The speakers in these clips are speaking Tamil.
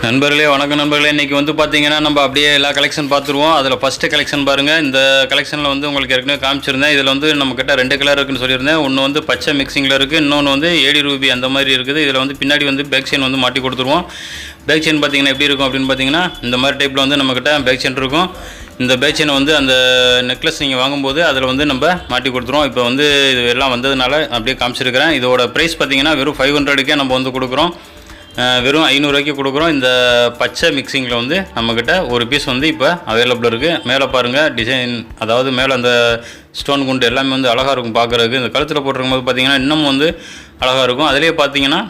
நண்பர்களே வணக்கம் நண்பர்களே. இன்றைக்கி வந்து பார்த்தீங்கன்னா நம்ம அப்படியே எல்லா கலெக்ஷன் பார்த்துருவோம். அதில் ஃபஸ்ட்டு கலெக்ஷன் பாருங்கள். இந்த கலெக்ஷனில் வந்து உங்களுக்கு ஏற்கனவே காமிச்சிருந்தேன். இதில் வந்து நம்மக்கிட்ட 2 கலர் இருக்குன்னு சொல்லியிருந்தேன். ஒன்று வந்து பச்சை மிக்சிங்கில் இருக்குது, இன்னொன்று வந்து ஏடி ரூபி அந்த மாதிரி இருக்குது. இதில் வந்து பின்னாடி வந்து பேக் செயின் வந்து மாட்டி கொடுத்துருவோம். பேக் செயின் பார்த்திங்கன்னா எப்படி இருக்கும் அப்படின்னு பார்த்தீங்கன்னா இந்த மாதிரி டைப்பில் வந்து நம்மக்கிட்ட பேக் செயின் இருக்கும். இந்த பேக் செயினை வந்து அந்த நெக்லஸ் நீங்கள் வாங்கும்போது அதில் வந்து நம்ம மாட்டி கொடுத்துருவோம். இப்போ வந்து இது எல்லாம் வந்ததுனால அப்படியே காமிச்சிருக்கிறேன். இதோட ப்ரைஸ் பார்த்திங்கன்னா வெறும் 500க்கே நம்ம வந்து கொடுக்குறோம். வெறும் 500 ரூபாய்க்கு கொடுக்குறோம். இந்த பச்சை மிக்சிங்கில் வந்து நம்மக்கிட்ட ஒரு பீஸ் வந்து இப்போ அவைலபிள் இருக்குது. மேலே பாருங்கள் டிசைன், அதாவது மேலே அந்த ஸ்டோன் குண்டு எல்லாமே வந்து அழகாக இருக்கும் பார்க்குறதுக்கு. இந்த கழுத்தில் போட்டிருக்கும் போது பார்த்திங்கன்னா இன்னமும் வந்து அழகாக இருக்கும். அதிலே பார்த்தீங்கன்னா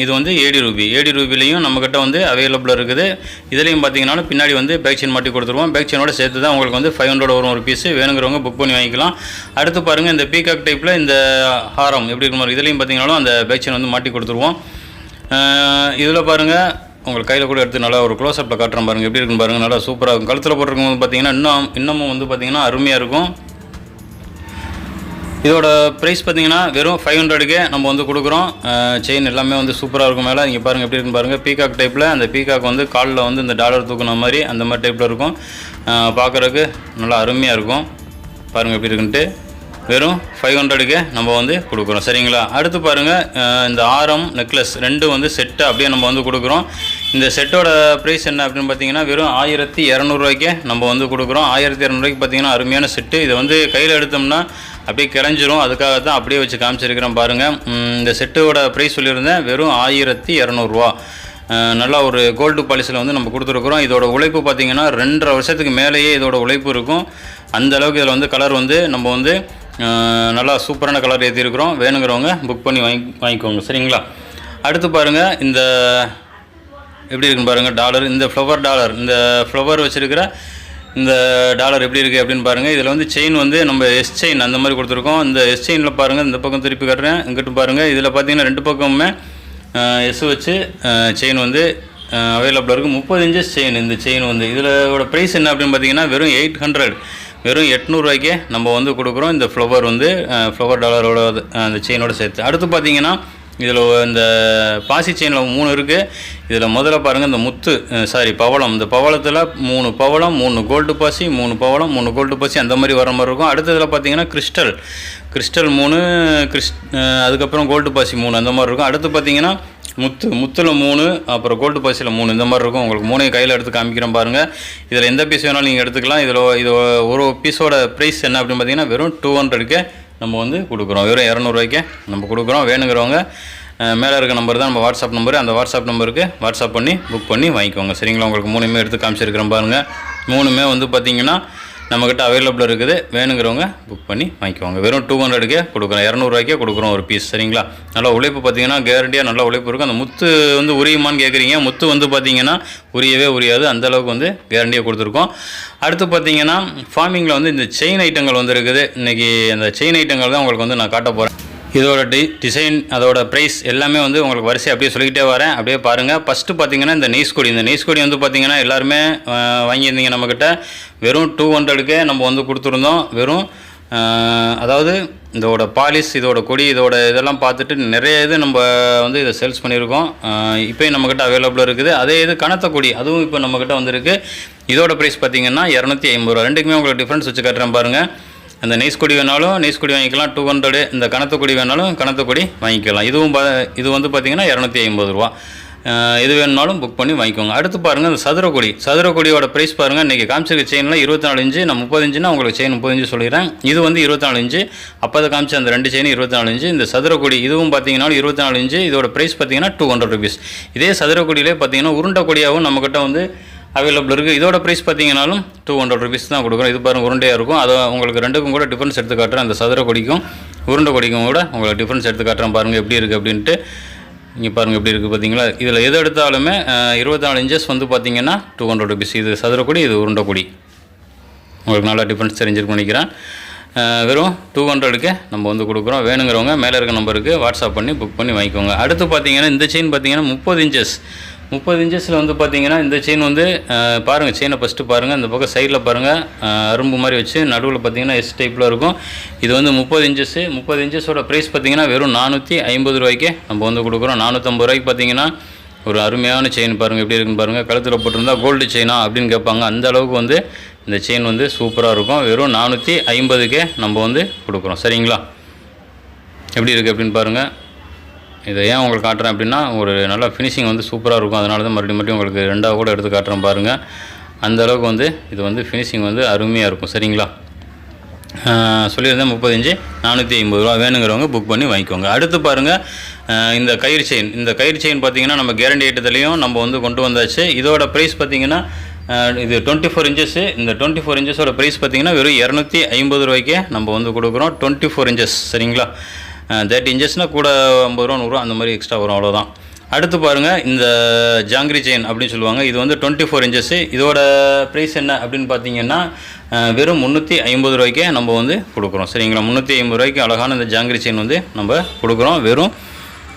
இது வந்து ஏடி ரூபிலையும் நம்மக்கிட்ட வந்து அவைலபிள் இருக்குது. இதுலேயும் பார்த்தீங்கன்னா பின்னாடி வந்து பேக் செயின் மாட்டி கொடுத்துருவோம். பேக் செயினோட சேர்த்து தான் உங்களுக்கு வந்து 500 வரும் ஒரு பீஸு. வேணுங்கிறவங்க புக் பண்ணி வாங்கிக்கலாம். அடுத்து பாருங்கள் இந்த பீகாக் டைப்பில் இந்த ஹாரம் எப்படி இருக்கும் மாதிரி இதுலேயும் பார்த்தீங்கன்னாலும் அந்த பேக் செயின் வந்து மாட்டி கொடுத்துருவோம். இதில் பாருங்கள், உங்களுக்கு கையில் கூட எடுத்து நல்லா ஒரு க்ளோஸ்அப்பில் காட்டுறேன் பாருங்கள் எப்படி இருக்குன்னு பாருங்கள். நல்லா சூப்பராக இருக்கும். கழுத்தில் போட்டிருக்கும் போது பார்த்தீங்கன்னா இன்னமும் வந்து பார்த்திங்கன்னா அருமையாக இருக்கும். இதோட ப்ரைஸ் பார்த்திங்கன்னா வெறும் 500க்கே நம்ம வந்து கொடுக்குறோம். செயின் எல்லாமே வந்து சூப்பராக இருக்கும். மேலே இங்கே பாருங்கள் எப்படி இருக்குன்னு பாருங்கள். பீகாக் டைப்பில் அந்த பீகாக் வந்து காலில் வந்து இந்த டாலர் தூக்குன மாதிரி அந்த மாதிரி டைப்பில் இருக்கும். பார்க்குறதுக்கு நல்லா அருமையாக இருக்கும். பாருங்கள் எப்படி இருக்குன்ட்டு. வெறும் 500க்கே நம்ம வந்து கொடுக்குறோம். சரிங்களா? அடுத்து பாருங்கள், இந்த ஆரம் நெக்லஸ் 2 வந்து செட்டு அப்படியே நம்ம வந்து கொடுக்குறோம். இந்த செட்டோட ப்ரைஸ் என்ன அப்படின்னு பார்த்தீங்கன்னா வெறும் 1200 ரூபாய்க்கே நம்ம வந்து கொடுக்குறோம். 1200 ரூபாய்க்கு பார்த்தீங்கன்னா அருமையான செட்டு. இதை வந்து கையில் எடுத்தோம்னா அப்படியே கிளஞ்சிரும். அதுக்காக தான் அப்படியே வச்சு காமிச்சிருக்கிறேன் பாருங்கள். இந்த செட்டோட ப்ரைஸ் சொல்லியிருந்தேன் வெறும் 1200 ரூபா. நல்லா ஒரு கோல்டு பாலிஸில் வந்து நம்ம கொடுத்துருக்குறோம். இதோட உழைப்பு பார்த்திங்கன்னா 2.5 வருஷத்துக்கு மேலேயே இதோட உழைப்பு இருக்கும். அந்த அளவுக்கு இதில் வந்து கலர் வந்து நம்ம வந்து நல்லா சூப்பரான கலர் ஏற்றிருக்கிறோம். வேணுங்கிறவங்க புக் பண்ணி வாங்கிக்கோங்க. சரிங்களா? அடுத்து பாருங்கள், இந்த எப்படி இருக்குன்னு பாருங்கள் டாலர். இந்த ஃப்ளவர் டாலர், இந்த ஃப்ளவர் வச்சுருக்கிற இந்த டாலர் எப்படி இருக்குது அப்படின்னு பாருங்கள். இதில் வந்து செயின் வந்து நம்ம எஸ் செயின் அந்த மாதிரி கொடுத்துருக்கோம். இந்த எஸ் செயினில் பாருங்கள், இந்த பக்கம் திருப்பி காட்டுறேன், இங்கிட்டு பாருங்கள். இதில் பார்த்தீங்கன்னா 2 பக்கமுமே எஸ் வச்சு செயின் வந்து அவைலபிளாக இருக்குது. 30 இன்ச்சஸ் செயின். இந்த செயின் வந்து இதோட ப்ரைஸ் என்ன அப்படின்னு பார்த்தீங்கன்னா வெறும் 800, வெறும் 800 ரூபாய்க்கே நம்ம வந்து கொடுக்குறோம். இந்த ஃப்ளவர் வந்து ஃப்ளவர் டாலரோட அந்த செயினோட சேர்த்து. அடுத்து பார்த்தீங்கன்னா இதில் இந்த பாசி செயினில் 3 இருக்குது. இதில் முதல்ல பாருங்கள் இந்த பவளம். இந்த பவளத்தில் 3 பவளம், 3 கோல்டு பாசி, 3 பவளம், 3 கோல்டு பாசி அந்த மாதிரி வர மாதிரி இருக்கும். அடுத்ததில் பார்த்தீங்கன்னா கிறிஸ்டல் 3, அதுக்கப்புறம் கோல்டு பாசி 3 அந்த மாதிரி இருக்கும். அடுத்து பார்த்தீங்கன்னா முத்தில் 3, அப்புறம் கோல்டு பாசியில் 3 இந்த மாதிரி இருக்கும். உங்களுக்கு 3 கையில் எடுத்து காமிக்கிறேன் பாருங்கள். இதில் எந்த பீஸ் வேணாலும் நீங்கள் எடுத்துக்கலாம். இது ஒரு பீஸோட ப்ரைஸ் என்ன அப்படின்னு பார்த்தீங்கன்னா வெறும் 200க்கே நம்ம வந்து கொடுக்குறோம். வெறும் 200 ரூபாய்க்கே நம்ம கொடுக்குறோம். வேணுங்கிறவங்க மேலே இருக்க நம்பர் தான் நம்ம வாட்ஸ்அப் நம்பரு. அந்த வாட்ஸ்அப் நம்பருக்கு வாட்ஸ்அப் பண்ணி புக் பண்ணி வாங்கிக்கோங்க. சரிங்களா? உங்களுக்கு 3மே எடுத்து காமிச்சிருக்கிறேன் பாருங்கள். 3மே வந்து பார்த்திங்கன்னா நம்மக்கிட்ட அவைலபிள் இருக்குது. வேணுங்கிறவங்க புக் பண்ணி வாங்கிக்குவாங்க. வெறும் 200க்கே கொடுக்குறோம். 200 ரூபாய்க்கே கொடுக்குறோம் ஒரு பீஸ். சரிங்களா? நல்லா உழைப்பு பார்த்திங்கன்னா கேரண்டியாக நல்லா உழைப்பு இருக்கும். அந்த முத்து வந்து உரியுமான்னு கேட்குறீங்க. முத்து வந்து பார்த்திங்கன்னா உரியவே உரியாது. அந்தளவுக்கு வந்து கேரண்டியாக கொடுத்துருக்கோம். அடுத்து பார்த்திங்கன்னா ஃபார்மிங்கில் வந்து இந்த செயின் ஐட்டங்கள் வந்து இருக்குது. இன்றைக்கி அந்த செயின் ஐட்டங்கள் தான் உங்களுக்கு வந்து நான் காட்ட போகிறேன். இதோட டிசைன், அதோட ப்ரைஸ் எல்லாமே வந்து உங்களுக்கு வரிசை அப்படியே சொல்லிக்கிட்டே வரேன். அப்படியே பாருங்கள். ஃபஸ்ட்டு பார்த்தீங்கன்னா இந்த நெய்ஸ் கொடி வந்து பார்த்திங்கன்னா எல்லாருமே வாங்கியிருந்தீங்க நம்மக்கிட்ட. வெறும் 200க்கே நம்ம வந்து கொடுத்துருந்தோம். வெறும் அதாவது இதோட பாலிஷ், இதோட கொடி, இதெல்லாம் பார்த்துட்டு நிறைய இது நம்ம வந்து இதை சேல்ஸ் பண்ணியிருக்கோம். இப்போயும் நம்மக்கிட்ட அவைலபிளாக இருக்குது. அதே இது கனத்த கொடி, அதுவும் இப்போ நம்மக்கிட்ட வந்துருக்கு. இதோட ப்ரைஸ் பார்த்திங்கன்னா 250 ரூபா. ரெண்டுக்குமே உங்களுக்கு டிஃப்ரென்ஸ் வச்சு காட்டுறேன் பாருங்கள். அந்த நெய்ஸ் கொடி வேணாலும் நெய்ஸ் கொடி வாங்கிக்கலாம் 200. இந்த கனத்த கொடி வேணாலும் கனத்த கொடி வாங்கிக்கலாம். இது வந்து பார்த்திங்கன்னா 250 ரூபா. இது வேணுனாலும் புக் பண்ணி வாங்கிக்கோங்க. அடுத்து பாருங்கள் இந்த சதுர கொடியோட ப்ரைஸ் பாருங்கள். இன்றைக்கி காமிச்சிருக்க செயினில் 24 இன்ச்சு. நான் 30 இன்ச்சுன்னா உங்களுக்கு செயின் 30 இன்ச்சு சொல்லிடுறேன். இது வந்து 24 இன்ச்சு. அப்போ அதை காமிச்ச அந்த 2 செயின் 24 இன்ச்சு. இந்த சதுர கொடி இதுவும் பார்த்தீங்கன்னா 24 இன்ச்சு. இதோட ப்ரைஸ் பார்த்தீங்கன்னா 200 ருபீஸ். இதே சதுர கொடியிலே பார்த்தீங்கன்னா உருண்டை கொடியாகவும் நம்மக்கிட்ட வந்து அவைலபிள் இருக்குது. இதோட ப்ரைஸ் பார்த்தீங்கன்னாலும் 200 ருபீஸ் தான் கொடுக்குறோம். இது பாருங்கள் உருண்டையாக இருக்கும். அதை உங்களுக்கு 2க்கும் கூட டிஃப்ரென்ஸ் எடுத்து காட்டுறேன். அந்த சதுர கொடிக்கும் உருண்டை கொடிக்கும் கூட உங்களுக்கு டிஃப்ரென்ஸ் எடுத்து காட்டுறேன் பாருங்கள் எப்படி இருக்குது அப்படின்ட்டு. இங்கே பாருங்கள் எப்படி இருக்குது பார்த்தீங்களா? இதில் எது எடுத்தாலுமே 24 இன்ச்சஸ் வந்து பார்த்திங்கன்னா 200 ருபீஸ். இது சதுர கொடி, இது உருண்டை கொடி. உங்களுக்கு நல்லா டிஃப்ரென்ஸ் தெரிஞ்சிருக்கு நினைக்கிறேன். வெறும் 200க்கே நம்ம வந்து கொடுக்குறோம். வேணுங்கிறவங்க மேலே இருக்க நம்பருக்கு வாட்ஸ்அப் பண்ணி புக் பண்ணி வாங்கிக்கோங்க. அடுத்து பார்த்திங்கன்னா இந்த செயின் பார்த்திங்கன்னா 30 இன்ச்சஸ். 30 இன்ச்சஸில் வந்து பார்த்திங்கன்னா இந்த செயின் வந்து பாருங்கள். செயினை ஃபஸ்ட்டு பாருங்கள். இந்த பக்கம் சைடில் பாருங்கள் அரும்பு மாதிரி வச்சு நடுவில் பார்த்திங்கன்னா எஸ் டைப்பில் இருக்கும். இது வந்து 30 இன்ச்சஸ்ஸு. 30 இன்ச்சஸோட ப்ரைஸ் பார்த்திங்கன்னா வெறும் 450 ரூபாய்க்கே நம்ம வந்து கொடுக்குறோம். 450 ரூபாய்க்கு பார்த்திங்கன்னா ஒரு அருமையான செயின் பாருங்கள் எப்படி இருக்குன்னு பாருங்கள். கழுத்தில் போட்டிருந்தா கோல்டு செயினா அப்படின்னு கேட்பாங்க. அந்த அளவுக்கு வந்து இந்த செயின் வந்து சூப்பராக இருக்கும். வெறும் 450க்கே நம்ம வந்து கொடுக்குறோம். சரிங்களா? எப்படி இருக்குது அப்படின்னு பாருங்கள். இதை ஏன் உங்களுக்கு காட்டுறேன் அப்படின்னா, ஒரு நல்ல ஃபினிஷிங் வந்து சூப்பராக இருக்கும். அதனால தான் மறுபடியும் உங்களுக்கு ரெண்டாவது கூட எடுத்து காட்டுறேன் பாருங்கள். அந்த அளவுக்கு வந்து இது வந்து ஃபினிஷிங் வந்து அருமையாக இருக்கும். சரிங்களா? சொல்லியிருந்தேன் 30 இன்ச்சு 450 ரூபா. வேணுங்கிறவங்க புக் பண்ணி வாங்கிக்கோங்க. அடுத்து பாருங்கள், இந்த கயிறு செயின். இந்த கயிறு செயின் பார்த்திங்கன்னா நம்ம கேரண்டி ஐட்டத்துலேயும் நம்ம வந்து கொண்டு வந்தாச்சு. இதோட ப்ரைஸ் பார்த்திங்கன்னா இது 24 இன்ச்சஸ்ஸு. இந்த 24 இன்ச்சஸோட ப்ரைஸ் பார்த்திங்கன்னா வெறும் 250 ரூபாய்க்கே நம்ம வந்து கொடுக்குறோம். 24 இன்ச்சஸ். சரிங்களா? 30 இன்ச்சஸ்னால் கூட 50 ரூபா 100 ரூபா அந்த மாதிரி எக்ஸ்ட்ரா வரும், அவ்வளோதான். அடுத்து பாருங்கள், இந்த ஜாங்கிரி செயின் அப்படின்னு சொல்லுவாங்க. இது வந்து 24 இன்ச்சஸ்ஸு. இதோட ப்ரைஸ் என்ன அப்படின்னு பார்த்தீங்கன்னா வெறும் 350 ரூபாய்க்கே நம்ம வந்து கொடுக்குறோம். சரிங்களா? 350 ரூபாய்க்கு அழகான இந்த ஜாங்கிரி செயின் வந்து நம்ம கொடுக்குறோம். வெறும்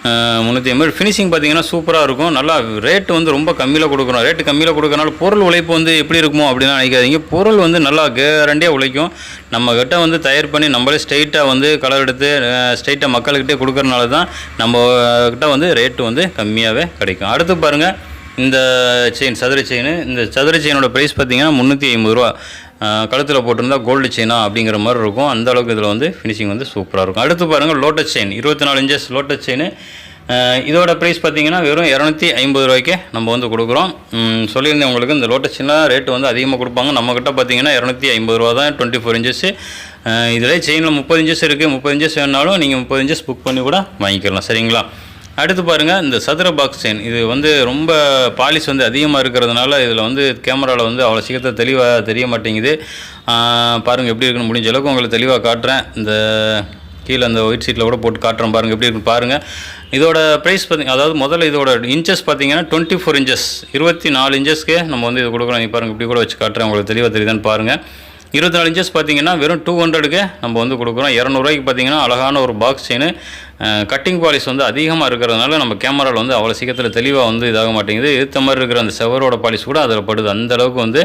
350. ஃபினிஷிங் பார்த்தீங்கன்னா சூப்பராக இருக்கும். நல்லா ரேட்டு வந்து ரொம்ப கம்மியில் கொடுக்குறோம். ரேட்டு கம்மியில் கொடுக்கறனால பொருள் உழைப்பு வந்து எப்படி இருக்குமோ அப்படின்னா நினைக்காதீங்க. பொருள் வந்து நல்லா கேரண்டியாக உழைக்கும். நம்ம கிட்ட வந்து தயார் பண்ணி நம்மளே ஸ்ட்ரைட்டாக வந்து கலர் எடுத்து ஸ்ட்ரைட்டாக மக்கள்கிட்டே கொடுக்கறனால தான் நம்ம கிட்ட வந்து ரேட்டு வந்து கம்மியாகவே கிடைக்கும். அடுத்து பாருங்கள், இந்த செயின் சதுர செயின். இந்த சதுர செயினோட ப்ரைஸ் பார்த்திங்கன்னா 350 ரூபா. கழுத்தில் போட்டிருந்தா கோல்டு செயினா அப்படிங்கிற மாதிரி இருக்கும். அந்த அளவுக்கு இதில் வந்து ஃபினிஷிங் வந்து சூப்பராக இருக்கும். அடுத்து பாருங்கள், lotus chain. 24 inches lotus chain. இதோட ப்ரைஸ் பார்த்திங்கன்னா வெறும் 250 ரூபாய்க்கே நம்ம வந்து கொடுக்குறோம். சொல்லியிருந்தேன் உங்களுக்கு, இந்த லோட்டஸ் செயினாக ரேட்டு வந்து அதிகமாக கொடுப்பாங்க. நம்மக்கிட்ட பார்த்திங்கன்னா 250 ரூபா தான் 24 இன்ச்சஸ்ஸு. இதில் செயினில் 30 இன்ச்சஸ் இருக்குது. 30 இன்ச்சஸ் வேணுனாலும் நீங்கள் 30 இன்ச்சஸ் புக் பண்ணி கூட வாங்கிக்கலாம். சரிங்களா? அடுத்து பாருங்கள், இந்த சதுர பாக்ஸ் செயின். இது வந்து ரொம்ப பாலிஷ் வந்து அதிகமாக இருக்கிறதுனால இதில் வந்து கேமராவில் வந்து அவ்வளோ சீக்கிரத்தில் தெளிவாக தெரிய மாட்டேங்குது. பாருங்கள் எப்படி இருக்குன்னு முடிஞ்ச அளவுக்கு உங்களுக்கு தெளிவாக காட்டுறேன். இந்த கீழே அந்த ஒயிட் சீட்டில் கூட போட்டு காட்டுறேன் பாருங்கள் எப்படி இருக்குன்னு பாருங்கள். இதோட ப்ரைஸ் அதாவது முதல்ல இதோட இன்ச்சஸ் பார்த்தீங்கன்னா 24 இன்ச்சஸ். 24 இன்ச்சஸ்க்கு நம்ம வந்து இது கொடுக்குறோம். நீங்கள் பாருங்கள் இப்படி கூட வச்சு காட்டுறேன், உங்களுக்கு தெளிவாக தெரியுதான்னு பாருங்கள். 24 இன்ச்சஸ் பார்த்தீங்கன்னா வெறும் 200க்கு நம்ம வந்து கொடுக்குறோம். 200 ரூபாய்க்கு பார்த்தீங்கன்னா அழகான ஒரு பாக்ஸ் செயின். கட்டிங் பாலிஷ் வந்து அதிகமாக இருக்கிறதுனால நம்ம கேமராவில் வந்து அவ்வளோ சீக்கிரத்தில் தெளிவாக வந்து இதாக மாட்டேங்குது. ஏற்ற மாதிரி இருக்கிற அந்த செவரோட பாலிஷ் கூட அதில் படுது. அந்த அளவுக்கு வந்து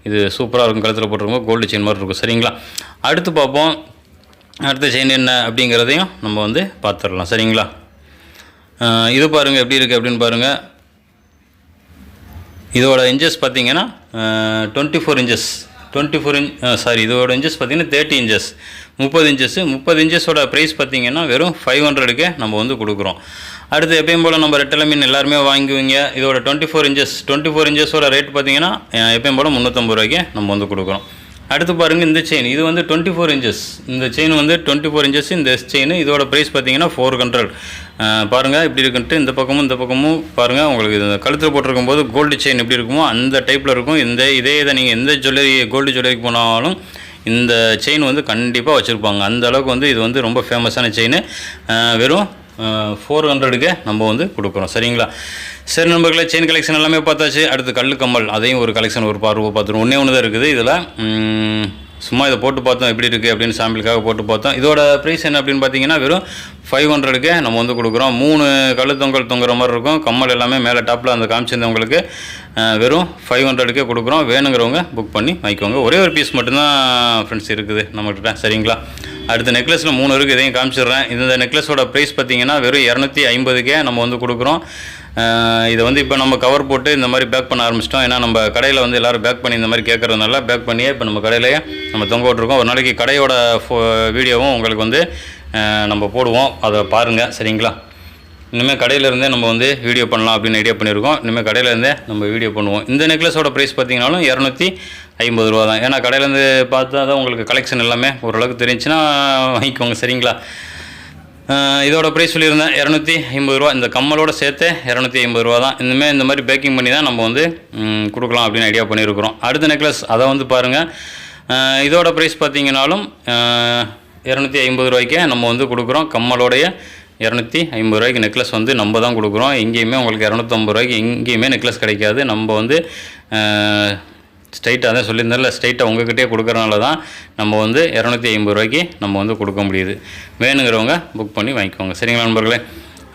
இது சூப்பராக இருக்கும். கழுத்தில் போட்டிருக்கும் கோல்டு செயின் மாதிரி இருக்கும். சரிங்களா? அடுத்து பார்ப்போம், அடுத்த செயின் என்ன அப்படிங்கிறதையும் நம்ம வந்து பார்த்துடலாம். சரிங்களா? இது பாருங்கள் எப்படி இருக்குது அப்படின்னு பாருங்கள். இதோட இன்ச்சஸ் பார்த்தீங்கன்னா 24 இன்ச்சஸ். 24 இதோட இன்ச்சஸ் பார்த்தீங்கன்னா 30 இன்ச்சஸ். 30 இன்ச்சஸ். 30 இன்ச்சஸோட ப்ரைஸ் பார்த்தீங்கன்னா வெறும் 500க்கு நம்ம வந்து கொடுக்குறோம். அடுத்து எப்பயும் போல் நம்ம ரெட்டலை மீன் எல்லாருமே வாங்குவீங்க. இதோட 24 இன்ச்சஸோட ரேட் பார்த்தீங்கன்னா எப்பயும் போல் 350 ரூபாய்க்கு நம்ம வந்து கொடுக்குறோம். அடுத்து பாருங்கள், இந்த செயின். இது வந்து 24 இன்ச்சஸ். இந்த செயின் வந்து 24 இன்ச்சஸ். இந்த செயின் இதோட ப்ரைஸ் பார்த்தீங்கன்னா 400. பாருங்கள் எப்படி இருக்குன்ட்டு. இந்த பக்கமும் பாருங்கள். உங்களுக்கு இந்த கழுத்தில் போட்டிருக்கும் போது கோல்டு செயின் எப்படி இருக்குமோ அந்த டைப்பில் இருக்கும். இதே இதை நீங்கள் எந்த கோல்டு ஜுவல்லரிக்கு போனாலும் இந்த செயின் வந்து கண்டிப்பாக வச்சுருப்பாங்க. அந்த அளவுக்கு வந்து இது வந்து ரொம்ப ஃபேமஸான செயின். வெறும் 400க்கு நம்ம வந்து கொடுக்குறோம். சரிங்களா? சரி நண்பர்களே, செயின் கலெக்ஷன் எல்லாமே பார்த்தாச்சு. அடுத்து கல் கம்மல், அதையும் ஒரு கலெக்ஷன் ஒரு பார்வை பார்த்துருவோம். ஒன்று தான் இருக்குது இதில். சும்மா இதை போட்டு பார்த்தோம் எப்படி இருக்குது அப்படின்னு சாம்பிளுக்காக போட்டு பார்த்தோம். இதோட ப்ரைஸ் என்ன அப்படின்னு பார்த்தீங்கன்னா வெறும் 500க்கு நம்ம வந்து கொடுக்குறோம். 3 கழுத்தொங்கல் தொங்குற மாதிரி இருக்கும். கம்மல் எல்லாமே மேலே டாப்பில் அந்த காமிச்சிருந்தவங்களுக்கு வெறும் 500க்கே கொடுக்குறோம். வேணுங்கிறவங்க புக் பண்ணி வாங்கிக்கோங்க. ஒரே ஒரு பீஸ் மட்டும்தான் ஃப்ரெண்ட்ஸ் இருக்குது நம்மகிட்ட. சரிங்களா? அடுத்த நெக்லஸில் 3 இருக்குது, இதையும் காமிச்சிடுறேன். இந்த நெக்லஸோட ப்ரைஸ் பார்த்தீங்கன்னா வெறும் 250க்கே நம்ம வந்து கொடுக்குறோம். இதை வந்து இப்போ நம்ம கவர் போட்டு இந்த மாதிரி பேக் பண்ண ஆரம்பிச்சிட்டோம். ஏன்னா நம்ம கடையில் வந்து எல்லோரும் பேக் பண்ணி இந்த மாதிரி கேட்குறதுனால பேக் பண்ணியே இப்போ நம்ம கடையிலேயே நம்ம தொங்க விட்ருக்கோம். ஒரு நாளைக்கு கடையோட வீடியோவும் உங்களுக்கு வந்து நம்ம போடுவோம், அதை பாருங்கள். சரிங்களா? இனிமேல் கடையிலேருந்தே நம்ம வந்து வீடியோ பண்ணலாம் அப்படின்னு ஐடியா பண்ணியிருக்கோம். இனிமேல் கடையிலேருந்தே நம்ம வீடியோ பண்ணுவோம். இந்த நெக்லஸோட ப்ரைஸ் பார்த்தீங்கன்னாலும் 250 ரூபா தான். ஏன்னா கடையிலேருந்து பார்த்தா தான் உங்களுக்கு கலெக்ஷன் எல்லாமே ஓரளவுக்கு தெரிஞ்சுன்னா வாங்கிக்கோங்க. சரிங்களா? இதோட ப்ரைஸ் சொல்லியிருந்தேன் 250 ரூபா. இந்த கம்மலோட சேர்த்து 250 ரூபா தான். இனிமேல் இந்த மாதிரி பேக்கிங் பண்ணி தான் நம்ம வந்து கொடுக்கலாம் அப்படின்னு ஐடியா பண்ணியிருக்கிறோம். அடுத்த நெக்லஸ் அதை வந்து பாருங்கள். இதோட ப்ரைஸ் பார்த்தீங்கன்னாலும் 250 ரூபாய்க்கே நம்ம வந்து கொடுக்குறோம். கம்மலோடைய 250 ரூபாய்க்கு நெக்லஸ் வந்து நம்ம தான் கொடுக்குறோம். எங்கேயுமே உங்களுக்கு 250 ரூபாய்க்கு எங்கேயுமே நெக்லஸ் கிடைக்காது. நம்ம வந்து ஸ்ட்ரைட்டாக தான் சொல்லியிருந்தால ஸ்ட்ரைட்டாக உங்கள்கிட்டே கொடுக்குறனால தான் நம்ம வந்து 250 ரூபாய்க்கு நம்ம வந்து கொடுக்க முடியுது. வேணுங்கிறவங்க புக் பண்ணி வாங்கிக்கோங்க. சரிங்களா நண்பர்களே?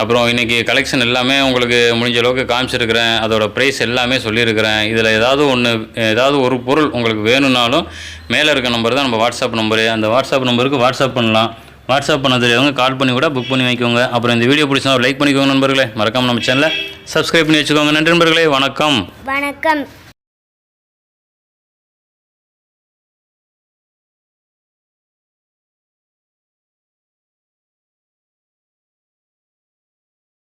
அப்புறம் இன்றைக்கி கலெக்ஷன் எல்லாமே உங்களுக்கு முடிஞ்ச அளவுக்கு காமிச்சிருக்கிறேன். அதோட ப்ரைஸ் எல்லாமே சொல்லியிருக்கிறேன். இதில் ஏதாவது ஒரு பொருள் உங்களுக்கு வேணும்னாலும் மேலே இருக்க நம்பர் தான் நம்ம வாட்ஸ்அப் நம்பரு. அந்த வாட்ஸ்அப் நம்பருக்கு வாட்ஸ்அப் பண்ணலாம். வாட்ஸ்அப் பண்ண தெரியாதவங்க கால் பண்ணி கூட புக் பண்ணி வைக்கோங்க. அப்புறம் இந்த வீடியோ பிடிச்சா ஒரு லைக் பண்ணிக்கோங்க நண்பர்களே. மறக்காமல் நம்ம சேனலை சப்ஸ்கிரைப் பண்ணி வச்சுக்கோங்க. நன்றி நண்பர்களே, வணக்கம்.